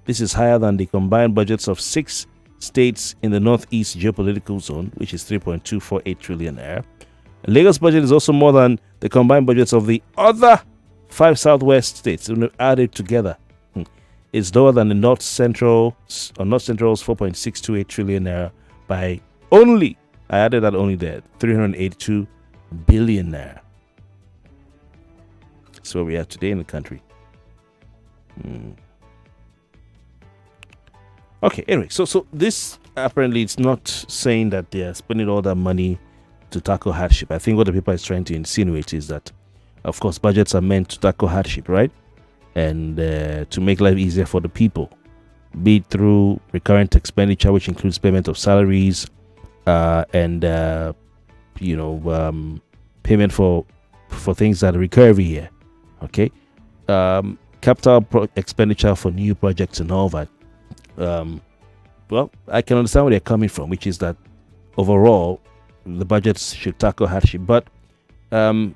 This is higher than the combined budgets of 6 states in the Northeast geopolitical zone, which is 3.248 trillion naira. Lagos budget is also more than the combined budgets of the other 5 Southwest states added together. It's lower than the North Central's 4.628 trillion naira by only, I added that only there, 382 billion naira. That's where we are today in the country. Okay, anyway, so this apparently it's not saying that they are spending all that money to tackle hardship. I think what the paper is trying to insinuate is that, of course, budgets are meant to tackle hardship, right? And to make life easier for the people, be it through recurrent expenditure, which includes payment of salaries and payment for things that recur every year. Okay, capital expenditure for new projects and all that. Well, I can understand where they're coming from, which is that overall the budgets should tackle hardship. But the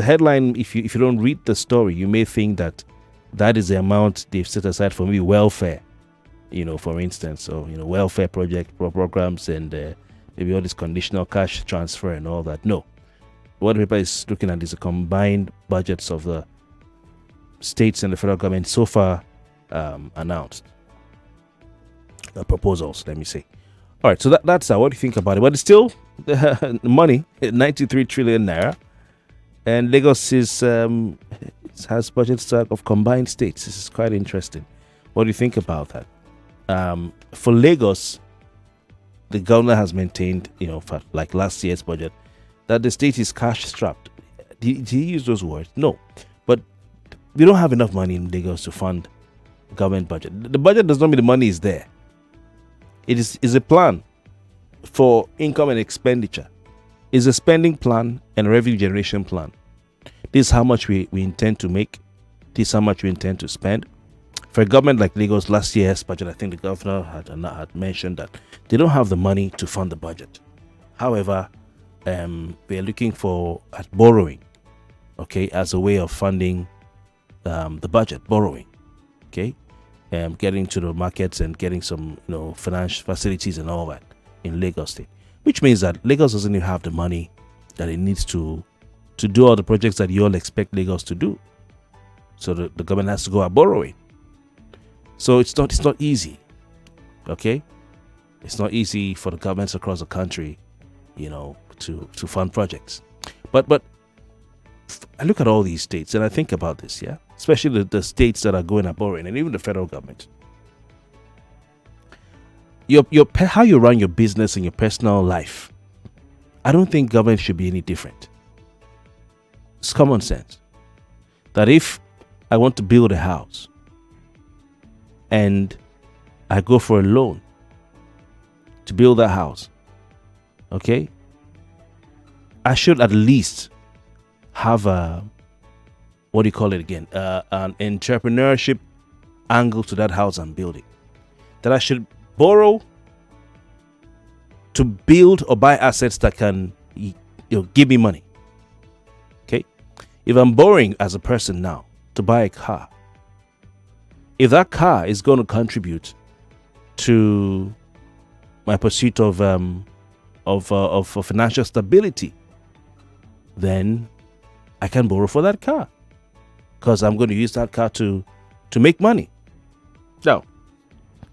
headline, if you don't read the story, you may think that is the amount they've set aside for maybe welfare, for instance, or welfare programs and maybe all this conditional cash transfer and all that. No, what the paper is looking at is the combined budgets of the states and the federal government so far announced. Proposals, let me say. All right, so that's what do you think about it? But it's still money, 93 trillion naira, and Lagos has budgets of combined states. This is quite interesting. What do you think about that? For Lagos, the governor has maintained, for like last year's budget, that the state is cash strapped. Did he use those words? No, but we don't have enough money in Lagos to fund government budget. The budget does not mean the money is there. It is a plan for income and expenditure. It's a spending plan and a revenue generation plan. This is how much we intend to make. This is how much we intend to spend. For a government like Lagos, last year's budget, I think the governor had mentioned that they don't have the money to fund the budget. However, we are looking at borrowing, okay, as a way of funding the budget, borrowing, okay. Getting to the markets and getting some, financial facilities and all that in Lagos State, which means that Lagos doesn't even have the money that it needs to do all the projects that you all expect Lagos to do. So the government has to go out borrowing. So it's not easy, okay? It's not easy for the governments across the country, to fund projects. But I look at all these states and I think about this, yeah, especially the states that are going out borrowing, and even the federal government. How you run your business and your personal life, I don't think government should be any different. It's common sense that if I want to build a house and I go for a loan to build that house, okay, I should at least have an entrepreneurship angle to that house I'm building. That I should borrow to build or buy assets that can give me money. Okay? If I'm borrowing as a person now to buy a car, if that car is going to contribute to my pursuit of financial stability, then I can borrow for that car because I'm going to use that car to make money. Now,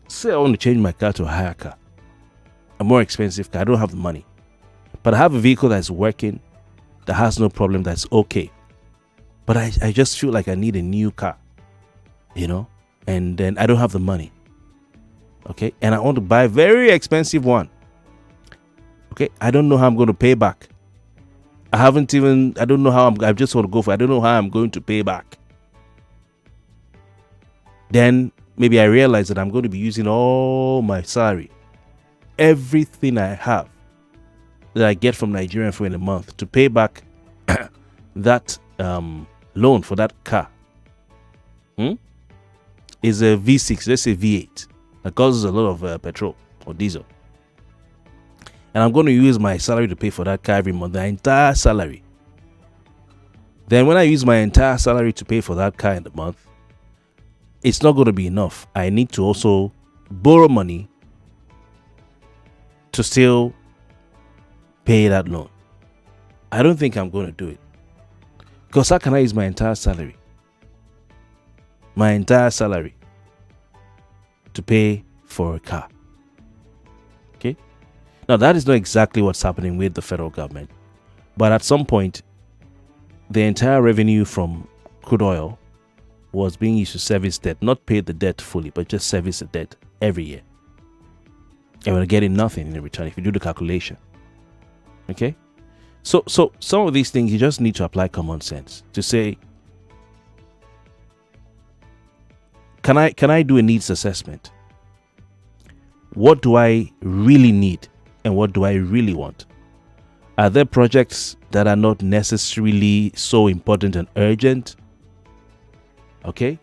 say I want to change my car to a higher car, a more expensive car. I don't have the money, but I have a vehicle that's working, that has no problem, that's okay. But I just feel like I need a new car, and then I don't have the money. Okay, and I want to buy a very expensive one. Okay, I don't know how I'm going to pay back. I don't know how I just want to go for it. I don't know how I'm going to pay back. Then maybe I realize that I'm going to be using all my salary, everything I have that I get from Nigeria for in a month to pay back that loan for that car. Is a V6, let's say V8, that causes a lot of petrol or diesel. And I'm going to use my salary to pay for that car every month, the entire salary. Then when I use my entire salary to pay for that car in the month, it's not going to be enough. I need to also borrow money to still pay that loan. I don't think I'm going to do it. Because how can I use my entire salary? My entire salary to pay for a car. Okay? Now, that is not exactly what's happening with the federal government. But at some point, the entire revenue from crude oil was being used to service debt, not pay the debt fully, but just service the debt every year. And we're getting nothing in return if you do the calculation. Okay? So some of these things, you just need to apply common sense to say, can I do a needs assessment? What do I really need and what do I really want? Are there projects that are not necessarily so important and urgent? Okay?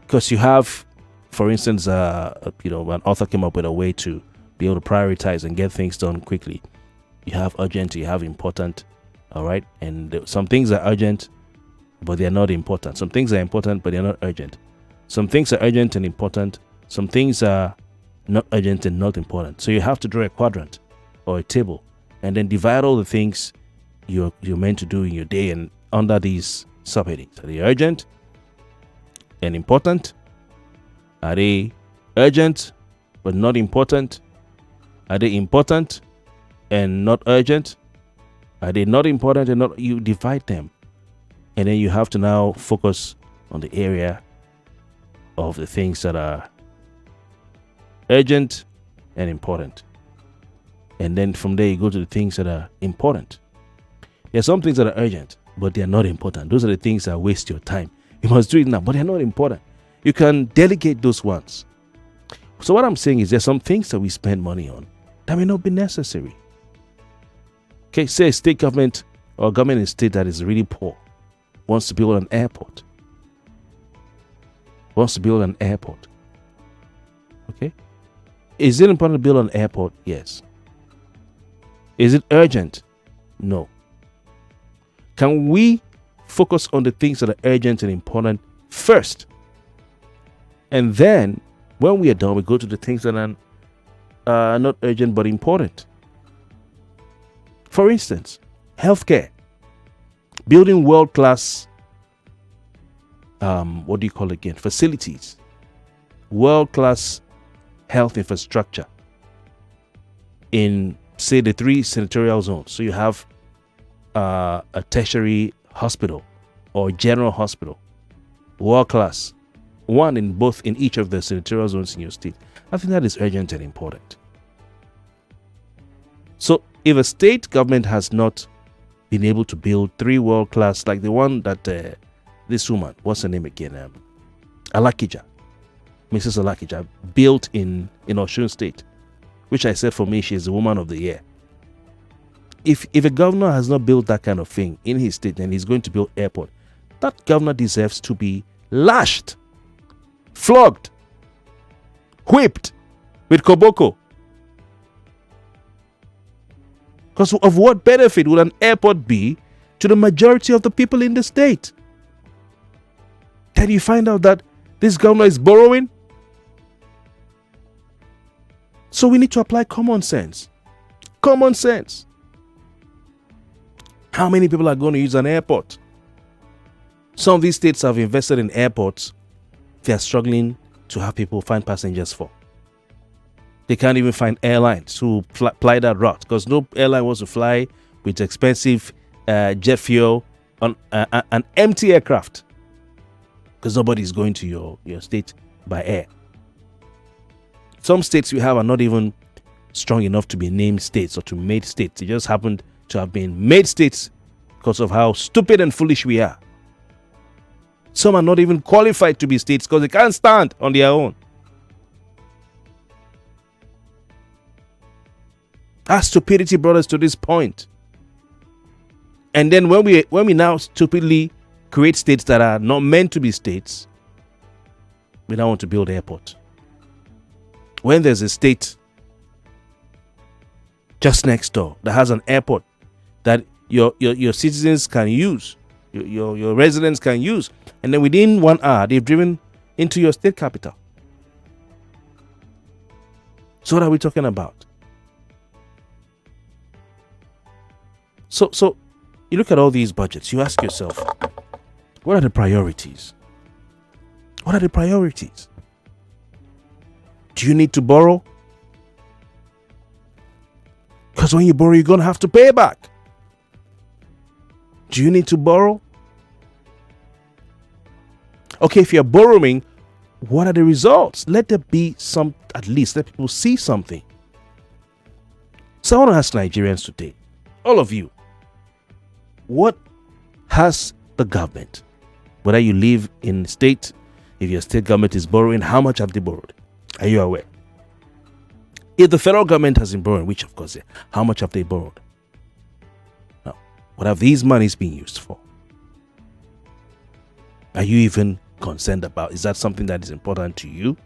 Because you have, for instance, an author came up with a way to be able to prioritize and get things done quickly. You have urgent, you have important, all right? And some things are urgent, but they are not important. Some things are important, but they're not urgent. Some things are urgent and important. Some things are not urgent and not important. So you have to draw a quadrant or a table and then divide all the things you're meant to do in your day and under these subheadings. Are they urgent and important? Are they urgent but not important? Are they important and not urgent? Are they not important and not? You divide them. And then you have to now focus on the area of the things that are urgent and important. And then from there you go to the things that are important. There are some things that are urgent, but they are not important. Those are the things that waste your time. You must do it now, but they're not important. You can delegate those ones. So what I'm saying is there's some things that we spend money on that may not be necessary. Okay, say a state government or a government in a state that is really poor wants to build an airport. Okay? Is it important to build an airport? Yes. Is it urgent? No. Can we focus on the things that are urgent and important first? And then, when we are done, we go to the things that are not urgent but important. For instance, healthcare. Building world-class, facilities. World-class health infrastructure in, say, the 3 senatorial zones. So you have a tertiary hospital or general hospital, world-class, one in each of the senatorial zones in your state. I think that is urgent and important. So if a state government has not been able to build 3 world-class, like the one that this woman, what's her name again? Mrs. Alakija, built in Osun State, which I said for me, she is the woman of the year. If a governor has not built that kind of thing in his state and he's going to build airport, that governor deserves to be lashed, flogged, whipped with koboko. Because of what benefit would an airport be to the majority of the people in the state? Then you find out that this governor is borrowing. So we need to apply common sense. Common sense. How many people are going to use an airport? Some of these states have invested in airports they are struggling to have people find passengers for. They can't even find airlines who fly that route because no airline wants to fly with expensive jet fuel on an empty aircraft because nobody is going to your state by air. Some states we have are not even strong enough to be named states or to be made states. They just happened to have been made states because of how stupid and foolish we are. Some are not even qualified to be states because they can't stand on their own. Our stupidity brought us to this point. And then when we now stupidly create states that are not meant to be states, we now want to build airport. When there's a state just next door that has an airport that your citizens can use, your residents can use, and then within 1 hour they've driven into your state capital. So what are we talking about? So you look at all these budgets, you ask yourself, what are the priorities? What are the priorities? Do you need to borrow? Because when you borrow, you're going to have to pay back. Do you need to borrow? Okay, if you're borrowing, what are the results? Let there be some, at least let people see something. So I want to ask Nigerians today, all of you, what has the government, whether you live in state, if your state government is borrowing, how much have they borrowed? Are you aware? If the federal government has been borrowing, which of course, how much have they borrowed? Now, what have these monies been used for? Are you even concerned about? Is that something that is important to you?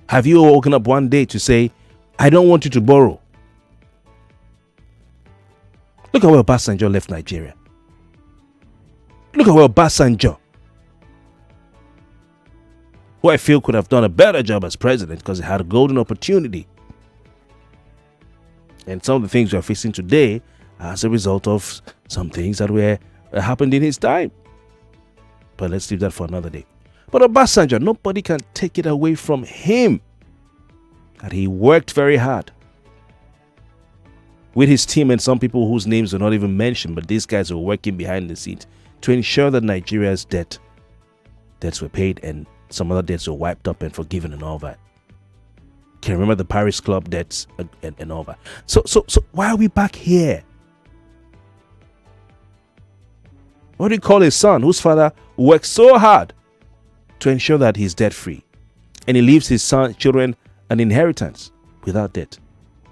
Have you woken up one day to say, I don't want you to borrow? Look at where Obasanjo left Nigeria. Look at where Obasanjo, who I feel could have done a better job as president because he had a golden opportunity. And some of the things we are facing today are as a result of some things that were happened in his time. But let's leave that for another day. But Obasanjo, nobody can take it away from him that he worked very hard with his team and some people whose names are not even mentioned, but these guys were working behind the scenes to ensure that Nigeria's debts were paid and some other debts were wiped up and forgiven and all that. Can you remember the Paris Club debts and all that? So why are we back here? What do you call his son, whose father worked so hard to ensure that he's debt free, and he leaves his children an inheritance without debt,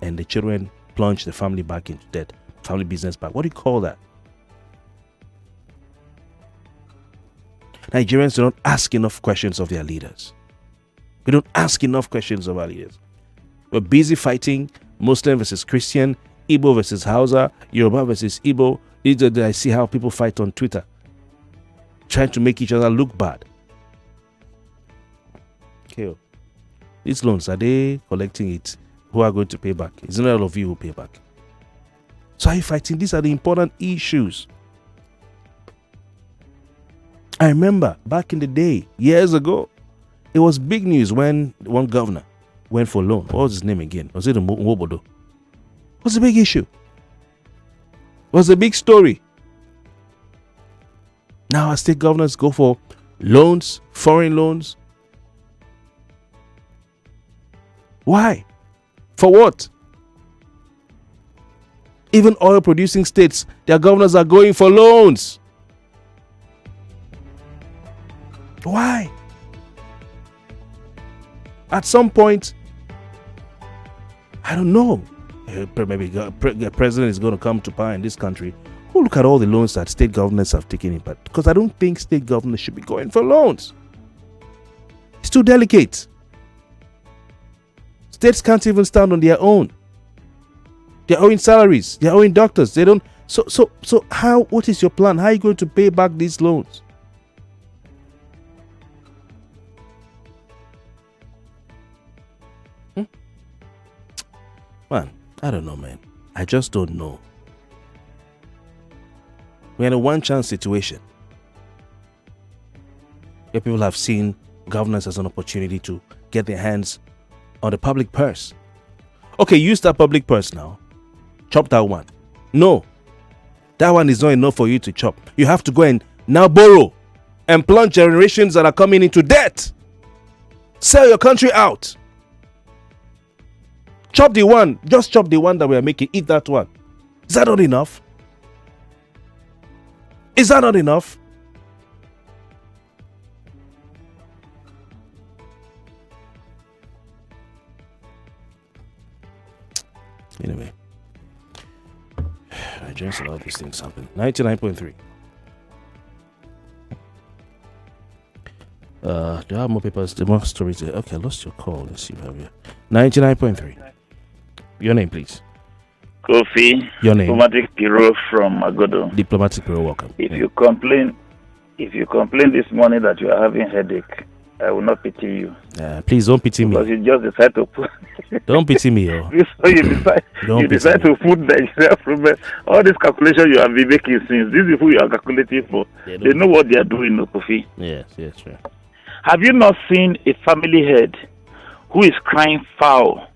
and the children plunge the family back into debt, family business back? What do you call that? Nigerians do not ask enough questions of their leaders. We don't ask enough questions of our leaders. We're busy fighting Muslim versus Christian, Igbo versus Hausa, Yoruba versus Igbo. I see how people fight on Twitter, trying to make each other look bad. Okay, these loans, are they collecting it? Who are going to pay back? It's not all of you who pay back. So are you fighting? These are the important issues. I remember back in the day, years ago, it was big news when one governor went for loan. What was his name again? Was it Mwobodo? It was a big issue. It was a big story. Now our state governors go for loans, foreign loans. Why? For what? Even oil producing states, their governors are going for loans. Why? At some point, I don't know, maybe the president is going to come to power in this country. We'll look at all the loans that state governments have taken in, but because I don't think state governments should be going for loans. It's too delicate. States can't even stand on their own. They're owing salaries. They're owing doctors. They don't. So how? What is your plan? How are you going to pay back these loans? Man, I don't know, man. I just don't know. We're in a one-chance situation where people have seen governance as an opportunity to get their hands on the public purse. Okay, use that public purse now. Chop that one. No, that one is not enough for you to chop. You have to go and now borrow and plunge generations that are coming into debt. Sell your country out. Chop the one. Just chop the one that we are making. Eat that one. Is that not enough? Is that not enough? Anyway, Nigerians, a lot of these things happen. 99.3. Do I have more papers? The more stories there. Okay, I lost your call. Let's see what I have here. 99.3. Your name, please. Kofi. Your name. Diplomatic Bureau from Agodo. Diplomatic Bureau, welcome. If you complain, If you complain this morning that you are having headache, I will not pity you. Please don't pity me. Because you just decide to put. Don't pity me, yo. So you decide to put Nigeria from all this calculation you have been making since. These people you are calculating for. They know what they are doing, no, Kofi. Yes, sure. Have you not seen a family head who is crying foul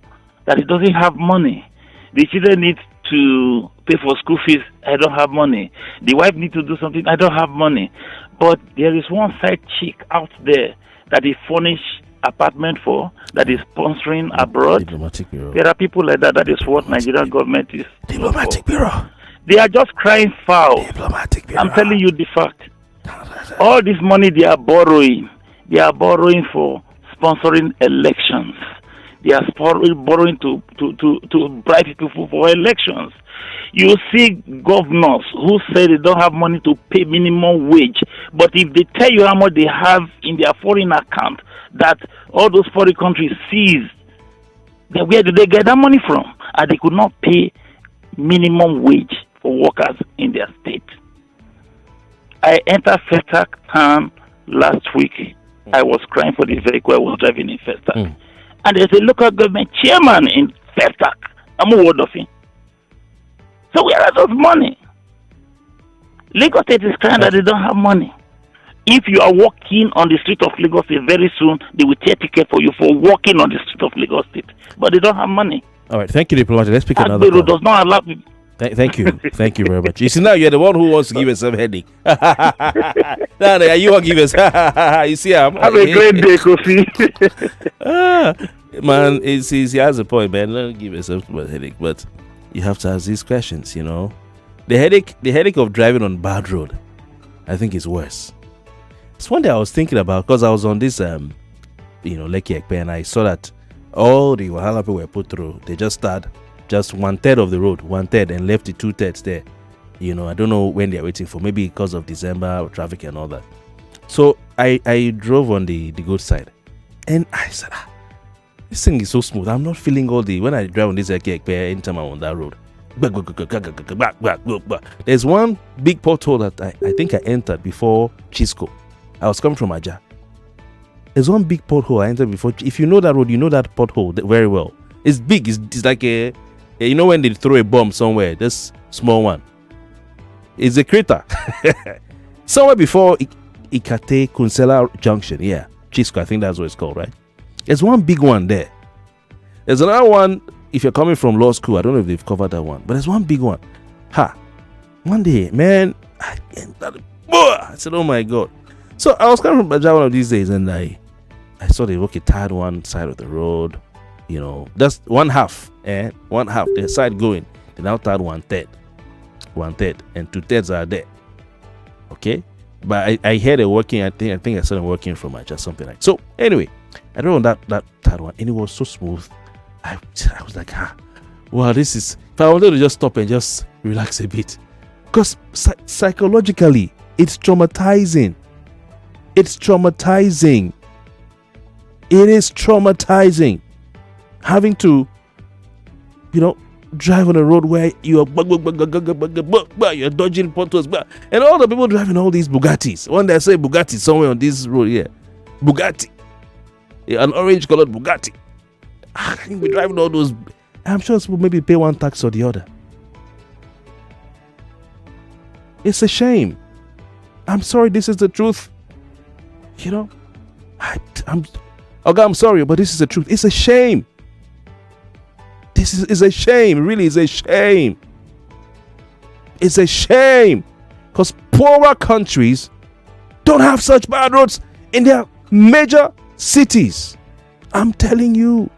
that he doesn't have money? The children need to pay for school fees. I don't have money. The wife needs to do something. I don't have money. But there is one side chick out there that is furnished apartment for, that is sponsoring abroad. Diplomatic bureau. There are people like that. That is what Nigerian government is. Diplomatic bureau. They are just crying foul. Diplomatic bureau. I'm telling you the fact. All this money they are borrowing for sponsoring elections. They are borrowing to bribe people for elections. You see governors who say they don't have money to pay minimum wage, but if they tell you how much they have in their foreign account that all those foreign countries seized, then where did they get that money from? And they could not pay minimum wage for workers in their state. I entered Festac town last week. I was crying for the vehicle I was driving in Festac. And there's a local government chairman in Festac. I'm a word of him. So where are those money? Lagos State is crying that they don't have money. If you are walking on the street of Lagos State very soon, they will take ticket for you for walking on the street of Lagos State. But they don't have money. All right, thank you, Diplomatic. Let's pick another call. Does not allow me. Thank you. Thank you very much. You see, now you're the one who wants to give yourself a headache. No, you want to give us. You see, have a great day, Kofi. Man, he has a point, man. Don't give yourself too much headache, but you have to ask these questions, you know. The headache of driving on bad road, I think is worse. It's one day I was thinking about, because I was on this, Lekki Ekpe, and I saw that all the Wahala people were put through. They just started just 1/3 of the road, 1/3, and left the 2/3 there. You know, I don't know when they're waiting for, maybe because of December traffic and all that. So I drove on the good side, and I said, this thing is so smooth. I'm not feeling all the, when I drive on this Ekpe, anytime I'm on that road. There's one big pothole that I think I entered before Chisco. I was coming from Aja. There's one big pothole I entered before. If you know that road, you know that pothole very well. It's big. It's like you know when they throw a bomb somewhere, this small one. It's a crater. Somewhere before Ikate Kunsela Junction. Yeah, Chisco, I think that's what it's called, right? There's one big one there. There's another one if you're coming from law school. I don't know if they've covered that one, but there's one big one. One day, man, I said, oh my God. So I was coming from Baja one of these days, and I saw they tied one side of the road. You know, that's one half, the side going. They now tied 1/3, and 2/3 are there. Okay, but I heard it working. I think I saw them working from Baja, something like. So anyway, I drove on that tied one, and it was so smooth. I was like, wow, this is. If I wanted to just stop and just relax a bit, because psychologically, it's traumatizing. It's traumatizing. It is traumatizing. Having to, drive on a road where you're dodging potholes, and all the people driving all these Bugattis. One day I say Bugatti somewhere on this road here. Bugatti. An orange colored Bugatti. I can be driving all those. I'm sure people maybe pay one tax or the other. It's a shame. I'm sorry, this is the truth. I'm sorry, but this is the truth. It's a shame. This is a shame. Really, it's a shame. It's a shame. Because poorer countries don't have such bad roads in their major cities. I'm telling you,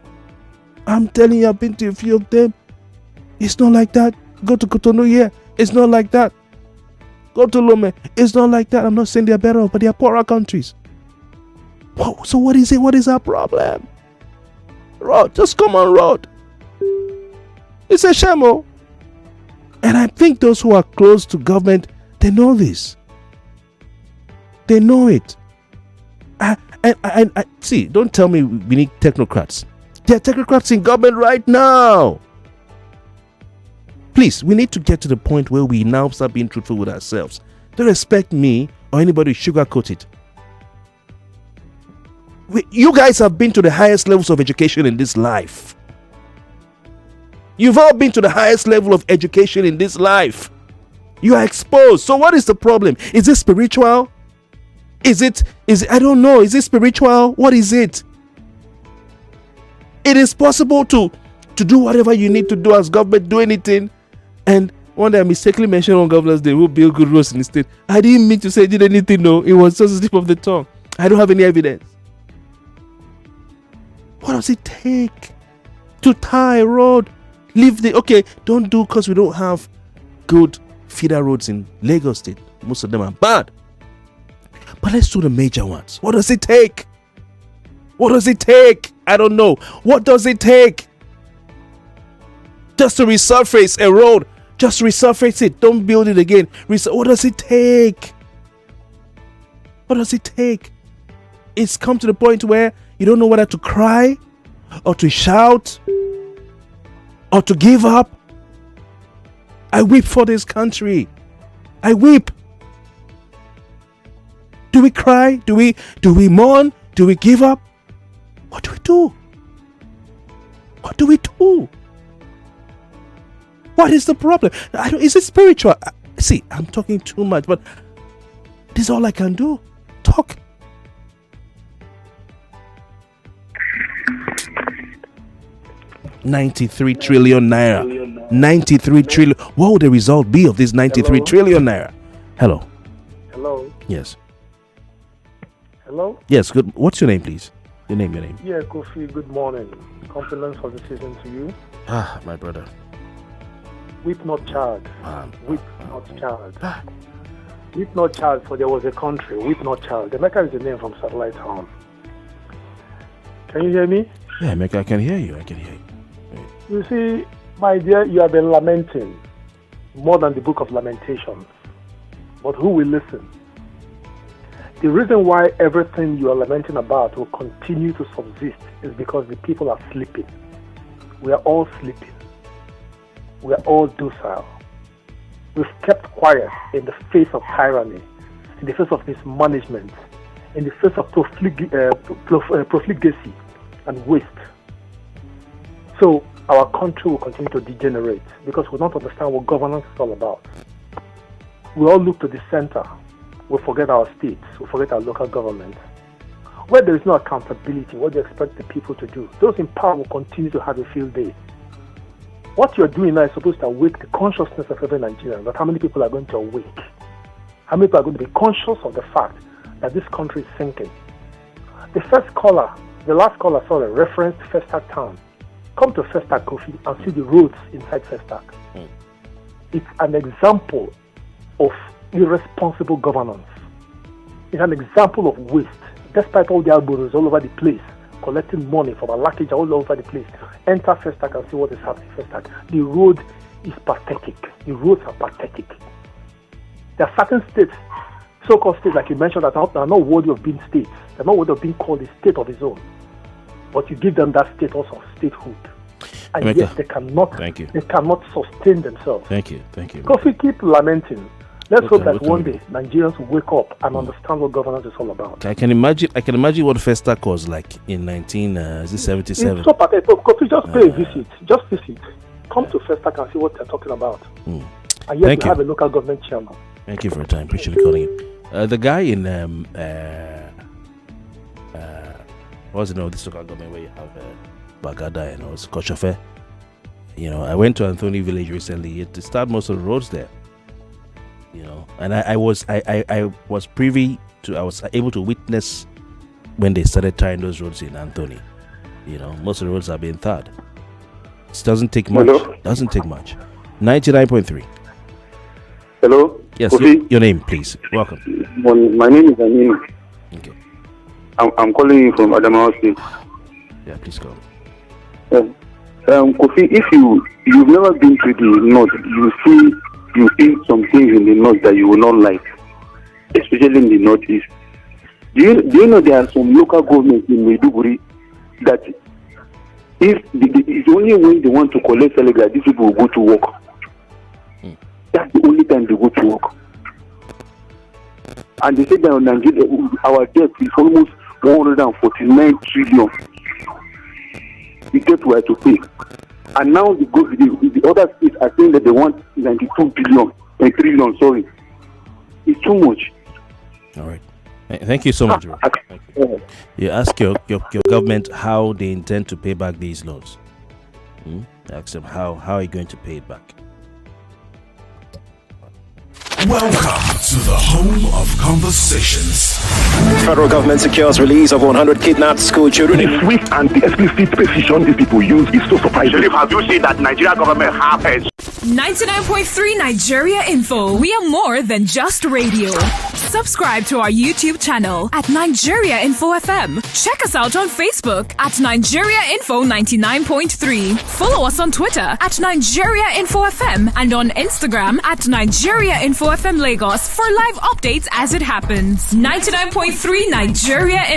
I've been to a few of them. It's not like that. Go to Cotonou here. It's not like that. Go to Lome. It's not like that. I'm not saying they're better off, but they're poorer countries. Whoa, so what is it? What is our problem? Road. Just come on, road. It's a shame. And I think those who are close to government, they know this. They know it. And see, don't tell me we need technocrats. There are technocrats in government right now. Please, we need to get to the point where we now start being truthful with ourselves. Don't expect me or or anybody sugarcoat it. You guys have been to the highest levels of education in this life. You've all been to the highest level of education in this life. You are exposed. So what is the problem? Is it spiritual? Is it I don't know. Is it spiritual? What is it? It is possible to do whatever you need to do as government, do anything. And one day I mistakenly mentioned on Governor's Day, who build good roads in the state. I didn't mean to say I did anything, no. It was just a slip of the tongue. I don't have any evidence. What does it take to tie a road? Don't do because we don't have good feeder roads in Lagos State. Most of them are bad. But let's do the major ones. What does it take? What does it take? I don't know. What does it take? Just to resurface a road. Just resurface it. Don't build it again. What does it take? What does it take? It's come to the point where you don't know whether to cry or to shout or to give up. I weep for this country. I weep. Do we cry? Do we mourn? Do we give up? What do we do? What do we do? What is the problem? Is it spiritual? See, I'm talking too much, but this is all I can do. Talk. $93 trillion naira. 93 trillion. What would the result be of this 93 trillion naira? Hello. Hello. Yes. Hello. Yes. Good. What's your name, please? Your name. Yeah, Kofi. Good morning. Compliments for the season to you. My brother. Weep not, child. Weep not, child. Weep not, child. For there was a country. Weep not, child. Emeka is the name from Satellite Town. Can you hear me? Yeah, Emeka, I can hear you. You see, my dear, you have been lamenting more than the book of Lamentations. But who will listen? The reason why everything you are lamenting about will continue to subsist is because the people are sleeping. We are all sleeping. We are all docile. We've kept quiet in the face of tyranny, in the face of mismanagement, in the face of profligacy and waste. So our country will continue to degenerate because we don't understand what governance is all about. We all look to the center. We forget our states. We forget our local governments. Where there is no accountability, what do you expect the people to do? Those in power will continue to have a field day. What you're doing now is supposed to awake the consciousness of every Nigerian, but how many people are going to awake? How many people are going to be conscious of the fact that this country is sinking? The last caller, referenced Festac Town. Come to Festac, Kofi, and see the roads inside Festac. It's an example of irresponsible governance. It's an example of waste. Despite all the elbows all over the place, collecting money from allocations all over the place. Enter Festac and see what is happening in Festac. The road is pathetic. The roads are pathetic. There are certain states, so-called states like you mentioned, that are not worthy of being states. They're not worthy of being called a state of its own. But you give them that status of statehood. And Emeka, yet they cannot sustain themselves. Thank you. Kofi, keep lamenting. Let's hope that one day Nigerians will wake up and understand what governance is all about. I can imagine what Festac was like in 1977. It's so pathetic. Kofi, just pay a visit. Just visit. Come to Festac and see what they're talking about. And yet you have a local government chairman. Thank you for your time. Appreciate you calling in. The guy in what's the name of this local government where you have Bagada and also Kochofe. I went to Anthony Village recently to start most of the roads there. And I was able to witness when they started tying those roads in Anthony. Most of the roads are being tarred. It doesn't take much. Hello? Doesn't take much. 99.3. Hello? Yes, your name, please. Welcome. My name is Amin. Okay. I'm calling you from Adamawa State. Yeah, please go. Kofi, if you've never been to the north, you see some things in the north that you will not like, especially in the northeast. Do you know there are some local governments in Maiduguri that if it's only when they want to collect salary that these people will go to work. That's the only time they go to work. And they said that Nigeria, our debt is almost 149 trillion. The debt we have to pay. And now the other states are saying that they want 92 trillion, sorry. It's too much. All right. Thank you so much. You ask your government how they intend to pay back these loans. Ask them how are you going to pay it back? Welcome to the home of conversations. Federal government secures release of 100 kidnapped school children. The swift and the explicit precision these people use is so surprising. Have you seen that Nigeria government happens? 99.3 Nigeria Info. We are more than just radio. Subscribe to our YouTube channel at Nigeria Info FM. Check us out on Facebook at Nigeria Info 99.3. Follow us on Twitter at Nigeria Info FM and on Instagram at Nigeria Info FM Lagos for live updates as it happens. 99.3 Nigeria Info.